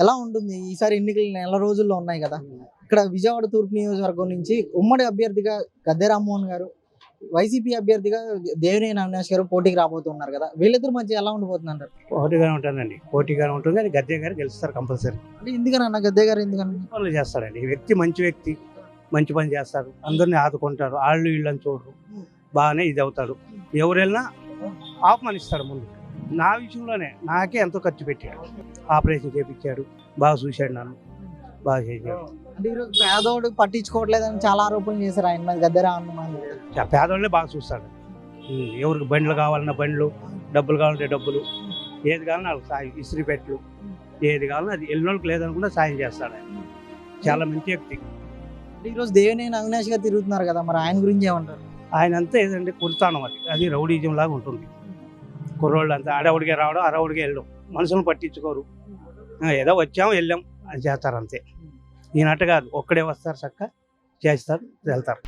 ఎలా ఉంటుంది ఈసారి ఎన్నికలు నెల రోజుల్లో ఉన్నాయి కదా? ఇక్కడ విజయవాడ తూర్పు నియోజకవర్గం నుంచి ఉమ్మడి అభ్యర్థిగా గద్దె రామ్మోహన్ గారు, వైసీపీ అభ్యర్థిగా దేవినేని అవినాష్ గారు పోటీకి రాబోతున్నారు కదా, వీళ్ళిద్దరి మధ్య ఎలా ఉండబోతుంది అంటారు? పోటీగానే ఉంటుందండి, పోటీగానే ఉంటుంది. అది గద్దె గారు గెలుస్తారు కంపల్సరీ. అంటే ఎందుకనన్నా గద్దె గారు ఎందుకన్నా? పనులు చేస్తారండి. ఈ వ్యక్తి మంచి వ్యక్తి, మంచి పని చేస్తారు, అందరినీ ఆదుకుంటారు, వాళ్ళు వీళ్ళని చూడరు, బాగానే ఇది అవుతాడు. ఎవరు వెళ్ళినా ఆహ్వానిస్తాడు. ముందు నా విషయంలోనే నాకే ఎంతో ఖర్చు పెట్టాడు, ఆపరేషన్ చేయించాడు, బాగా చూశాడు, నన్ను బాగా చేశాడు. అంటే ఈరోజు పేదోడు పట్టించుకోవట్లేదని చాలా ఆరోపణలు చేశారు ఆయన మీద, గద్దె రామ్మోహన్ గారు. పేదవాళ్ళే బాగా చూస్తాడు. ఎవరికి బండ్లు కావాలన్నా బండ్లు, డబ్బులు కావాలంటే డబ్బులు, ఏది కావాలన్నా వాళ్ళకి సాయం, ఇస్త్రీ పెట్టలు, ఏది కావాలన్నా అది ఎల్లినోళ్ళకి లేదనుకుంటే సాయం చేస్తాడు. ఆయన చాలా మంచి వ్యక్తి. అంటే ఈరోజు దేవినేని అవినాష్ గారు తిరుగుతున్నారు కదా, మరి ఆయన గురించి ఏమంటారు? ఆయన అంతా ఏదంటే కుర్తానం, అది రౌడీజం లాగా ఉంటుంది. కుర్రోళ్ళు అంతా ఆడవుడిగా రావడం, అరవుడిగా వెళ్ళడం, మనుషులను పట్టించుకోరు. ఏదో వచ్చాము వెళ్ళాం అని చేస్తారు అంతే. ఈయనట్టు కాదు, ఒక్కడే వస్తారు, చక్క చేస్తారు, వెళ్తారు.